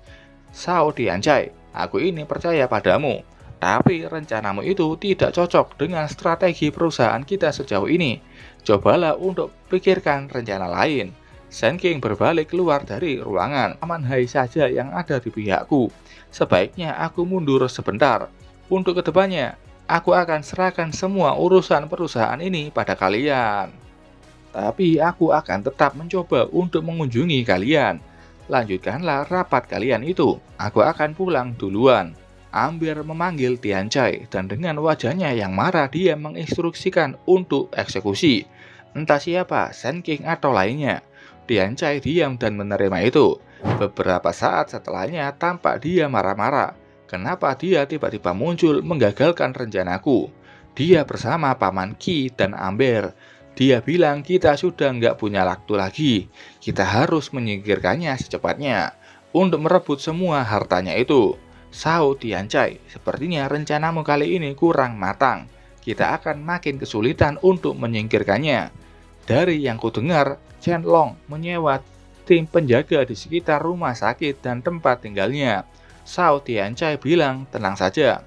Sao Dianjai, aku ini percaya padamu. Tapi rencanamu itu tidak cocok dengan strategi perusahaan kita sejauh ini. Cobalah untuk pikirkan rencana lain. Shen King berbalik keluar dari ruangan. Paman Hai saja yang ada di pihakku. Sebaiknya aku mundur sebentar. Untuk kedepannya, aku akan serahkan semua urusan perusahaan ini pada kalian. Tapi aku akan tetap mencoba untuk mengunjungi kalian. Lanjutkanlah rapat kalian itu. Aku akan pulang duluan. Amber memanggil Tianchai dan dengan wajahnya yang marah dia menginstruksikan untuk eksekusi. Entah siapa, Shen King atau lainnya. Tianchai diam dan menerima itu. Beberapa saat setelahnya tampak dia marah-marah. Kenapa dia tiba-tiba muncul menggagalkan rencanaku? Dia bersama Paman Qi dan Amber. Dia bilang kita sudah nggak punya waktu lagi. Kita harus menyingkirkannya secepatnya untuk merebut semua hartanya itu. Sao Tianchai, sepertinya rencanamu kali ini kurang matang. Kita akan makin kesulitan untuk menyingkirkannya. Dari yang kudengar, Chen Long menyewa tim penjaga di sekitar rumah sakit dan tempat tinggalnya. Sao Tianchai bilang, tenang saja.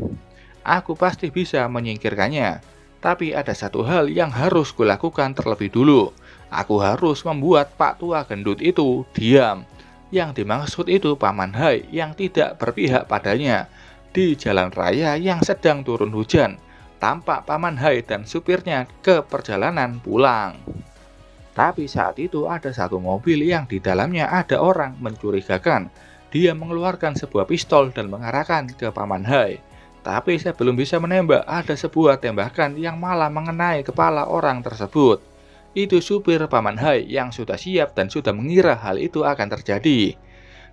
Aku pasti bisa menyingkirkannya. Tapi ada satu hal yang harus kulakukan terlebih dulu. Aku harus membuat Pak Tua Gendut itu diam. Yang dimaksud itu Paman Hai yang tidak berpihak padanya. Di jalan raya yang sedang turun hujan, tampak Paman Hai dan supirnya ke perjalanan pulang. Tapi saat itu ada satu mobil yang di dalamnya ada orang mencurigakan. Dia mengeluarkan sebuah pistol dan mengarahkan ke Paman Hai. Tapi saya belum bisa menembak, ada sebuah tembakan yang malah mengenai kepala orang tersebut. Itu supir Paman Hai yang sudah siap dan sudah mengira hal itu akan terjadi.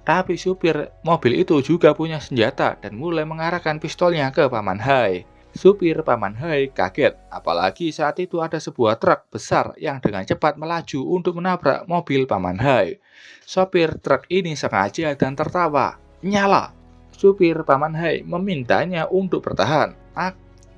Tapi supir mobil itu juga punya senjata dan mulai mengarahkan pistolnya ke Paman Hai. Supir Paman Hai kaget, apalagi saat itu ada sebuah truk besar yang dengan cepat melaju untuk menabrak mobil Paman Hai. Sopir truk ini sengaja dan tertawa, nyala. Supir Paman Hai memintanya untuk bertahan.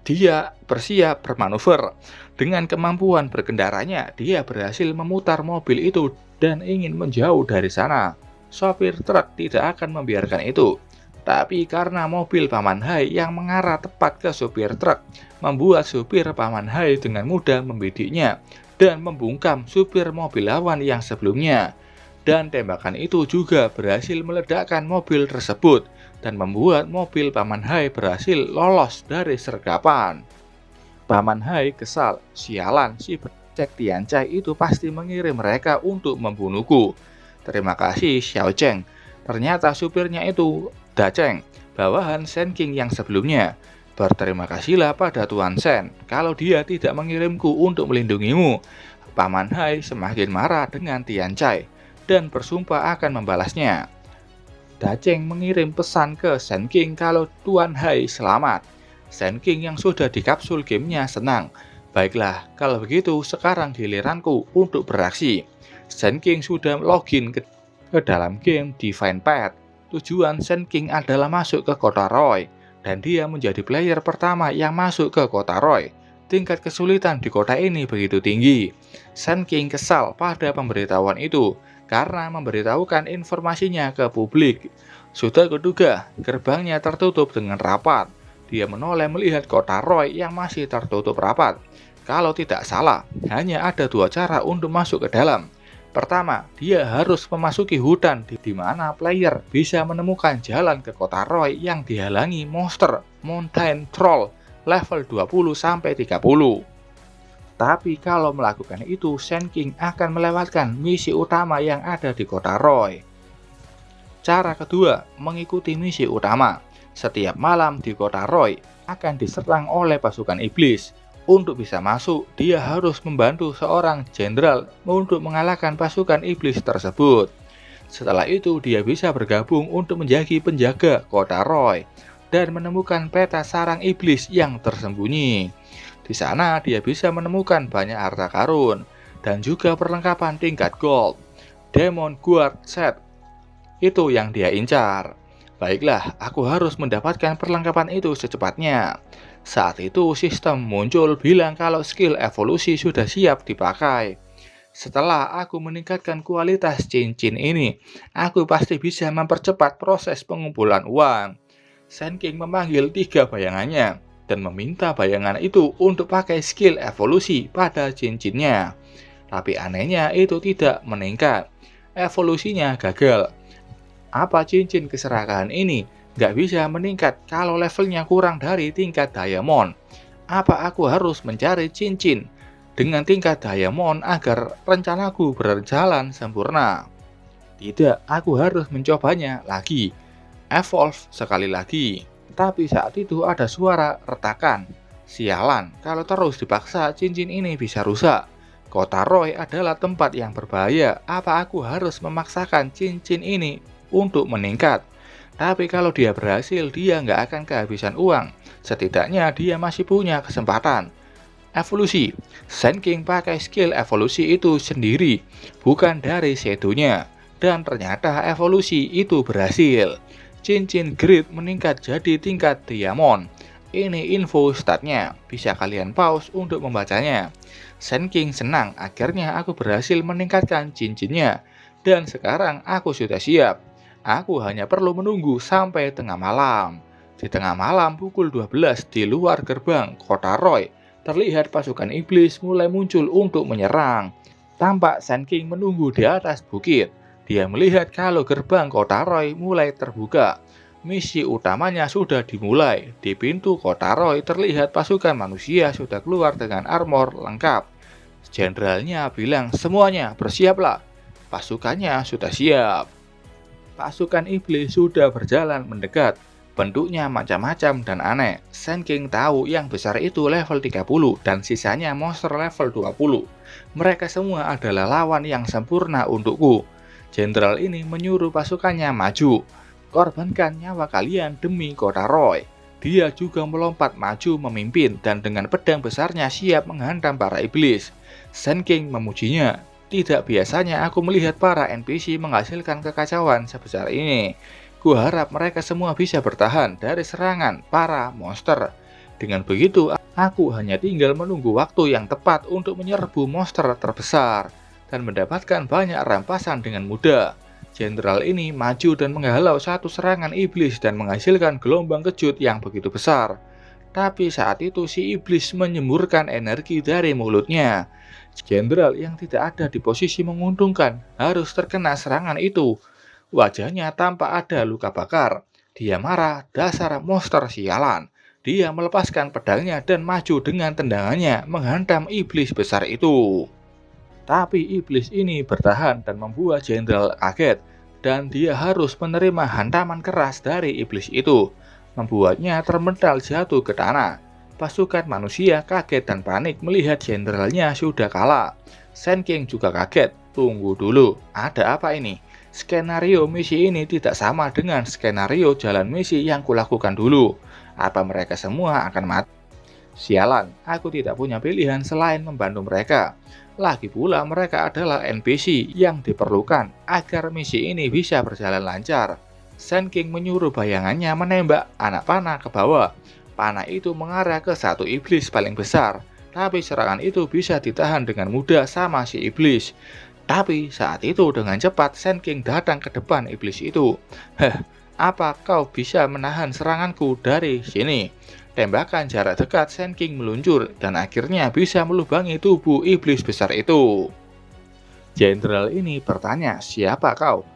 Dia bersiap bermanuver. Dengan kemampuan berkendaranya, dia berhasil memutar mobil itu dan ingin menjauh dari sana. Sopir truk tidak akan membiarkan itu. Tapi karena mobil Paman Hai yang mengarah tepat ke supir truk, membuat supir Paman Hai dengan mudah membidiknya dan membungkam supir mobil lawan yang sebelumnya. Dan tembakan itu juga berhasil meledakkan mobil tersebut dan membuat mobil Paman Hai berhasil lolos dari sergapan. Paman Hai kesal, sialan si brengsek Tianchai itu pasti mengirim mereka untuk membunuhku. Terima kasih Xiao Cheng. Ternyata supirnya itu Da Cheng, bawahan Shen King yang sebelumnya. Berterima kasihlah pada Tuan Shen kalau dia tidak mengirimku untuk melindungimu. Paman Hai semakin marah dengan Tianchai dan bersumpah akan membalasnya. Da Cheng mengirim pesan ke Shen King kalau Tuan Hai selamat. Shen King yang sudah di kapsul gamenya senang. Baiklah, kalau begitu sekarang giliranku untuk beraksi. Shen King sudah login ke dalam game Divine Path. Tujuan Shen King adalah masuk ke kota Roy, dan dia menjadi player pertama yang masuk ke kota Roy. Tingkat kesulitan di kota ini begitu tinggi. Shen King kesal pada pemberitahuan itu karena memberitahukan informasinya ke publik. Sudah kuduga, gerbangnya tertutup dengan rapat. Dia menoleh melihat kota Roy yang masih tertutup rapat. Kalau tidak salah, hanya ada dua cara untuk masuk ke dalam. Pertama, dia harus memasuki hutan di mana player bisa menemukan jalan ke kota Roy yang dihalangi monster Mountain Troll level 20-30. Tapi kalau melakukan itu, Shen King akan melewatkan misi utama yang ada di kota Roy. Cara kedua, mengikuti misi utama. Setiap malam di kota Roy akan diserang oleh pasukan iblis. Untuk bisa masuk, dia harus membantu seorang jenderal untuk mengalahkan pasukan iblis tersebut. Setelah itu, dia bisa bergabung untuk menjadi penjaga kota Roy dan menemukan peta sarang iblis yang tersembunyi. Di sana, dia bisa menemukan banyak harta karun dan juga perlengkapan tingkat gold. Demon Guard Set itu yang dia incar. Baiklah, aku harus mendapatkan perlengkapan itu secepatnya. Saat itu sistem muncul bilang kalau skill evolusi sudah siap dipakai. Setelah aku meningkatkan kualitas cincin ini, aku pasti bisa mempercepat proses pengumpulan uang. Sand King memanggil 3 bayangannya dan meminta bayangan itu untuk pakai skill evolusi pada cincinnya. Tapi anehnya itu tidak meningkat. Evolusinya gagal. Apa cincin keserakahan ini nggak bisa meningkat kalau levelnya kurang dari tingkat diamond? Apa aku harus mencari cincin dengan tingkat diamond agar rencanaku berjalan sempurna? Tidak, aku harus mencobanya lagi. Evolve sekali lagi. Tapi saat itu ada suara retakan. Sialan, kalau terus dipaksa cincin ini bisa rusak. Kota Roy adalah tempat yang berbahaya. Apa aku harus memaksakan cincin ini untuk meningkat? Tapi kalau dia berhasil, dia nggak akan kehabisan uang. Setidaknya dia masih punya kesempatan. Evolusi. Sand King pakai skill evolusi itu sendiri, bukan dari Shadow-nya. Dan ternyata evolusi itu berhasil. Cincin grid meningkat jadi tingkat diamond. Ini info statnya, bisa kalian pause untuk membacanya. Sand King senang, akhirnya aku berhasil meningkatkan cincinnya. Dan sekarang aku sudah siap. Aku hanya perlu menunggu sampai tengah malam. Di tengah malam pukul 12 di luar gerbang kota Roy, terlihat pasukan iblis mulai muncul untuk menyerang. Tampak Sand King menunggu di atas bukit. Dia melihat kalau gerbang kota Roy mulai terbuka. Misi utamanya sudah dimulai. Di pintu kota Roy terlihat pasukan manusia sudah keluar dengan armor lengkap. Jenderalnya bilang, semuanya bersiaplah. Pasukannya sudah siap. Pasukan iblis sudah berjalan mendekat. Bentuknya macam-macam dan aneh. Sand King tahu yang besar itu level 30 dan sisanya monster level 20. Mereka semua adalah lawan yang sempurna untukku. Jenderal ini menyuruh pasukannya maju. Korbankan nyawa kalian demi kota Roy. Dia juga melompat maju memimpin dan dengan pedang besarnya siap menghantam para iblis. Sand King memujinya. Tidak biasanya aku melihat para NPC menghasilkan kekacauan sebesar ini. Kuharap mereka semua bisa bertahan dari serangan para monster. Dengan begitu, aku hanya tinggal menunggu waktu yang tepat untuk menyerbu monster terbesar dan mendapatkan banyak rampasan dengan mudah. Jenderal ini maju dan menghalau satu serangan iblis dan menghasilkan gelombang kejut yang begitu besar. Tapi saat itu si iblis menyemburkan energi dari mulutnya. Jenderal yang tidak ada di posisi menguntungkan harus terkena serangan itu. Wajahnya tampak ada luka bakar. Dia marah, dasar monster sialan. Dia melepaskan pedangnya dan maju dengan tendangannya menghantam iblis besar itu. Tapi iblis ini bertahan dan membuat jenderal kaget. Dan dia harus menerima hantaman keras dari iblis itu. Membuatnya termental jatuh ke tanah. Pasukan manusia kaget dan panik melihat jenderalnya sudah kalah. Sand King juga kaget. Tunggu dulu, ada apa ini? Skenario misi ini tidak sama dengan skenario jalan misi yang kulakukan dulu. Apa mereka semua akan mati? Sialan, aku tidak punya pilihan selain membantu mereka. Lagi pula mereka adalah NPC yang diperlukan agar misi ini bisa berjalan lancar. Sand King menyuruh bayangannya menembak anak panah ke bawah. Panah itu mengarah ke satu iblis paling besar, tapi serangan itu bisa ditahan dengan mudah sama si iblis. Tapi saat itu dengan cepat Sand King datang ke depan iblis itu. Apa kau bisa menahan seranganku dari sini? Tembakan jarak dekat Sand King meluncur dan akhirnya bisa melubangi tubuh iblis besar itu. Jenderal ini bertanya, siapa kau?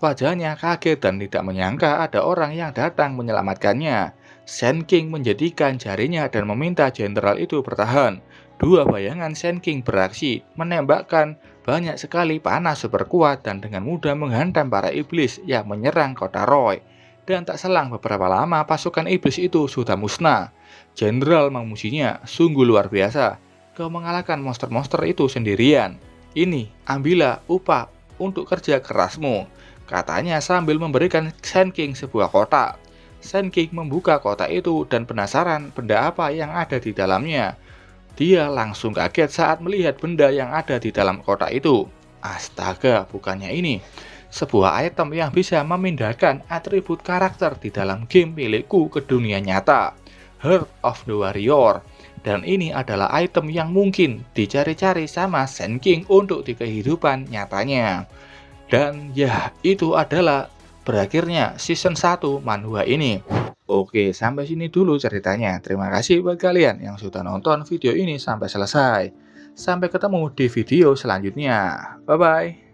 Wajahnya kaget dan tidak menyangka ada orang yang datang menyelamatkannya. Sand King menjadikan jarinya dan meminta jenderal itu bertahan. Dua bayangan Sand King beraksi, menembakkan banyak sekali panah super kuat dan dengan mudah menghantam para iblis yang menyerang kota Roy. Dan tak selang beberapa lama pasukan iblis itu sudah musnah. Jenderal memujinya, sungguh luar biasa. Kau mengalahkan monster-monster itu sendirian. Ini, ambillah upah untuk kerja kerasmu, katanya sambil memberikan Sand King sebuah kotak. Sand King membuka kotak itu dan penasaran benda apa yang ada di dalamnya. Dia langsung kaget saat melihat benda yang ada di dalam kotak itu. Astaga, bukannya ini sebuah item yang bisa memindahkan atribut karakter di dalam game milikku ke dunia nyata. Heart of the Warrior. Dan ini adalah item yang mungkin dicari-cari sama Sand King untuk di kehidupan nyatanya. Dan ya, itu adalah berakhirnya season 1 manhwa ini. Oke, sampai sini dulu ceritanya. Terima kasih buat kalian yang sudah nonton video ini sampai selesai. Sampai ketemu di video selanjutnya. Bye-bye.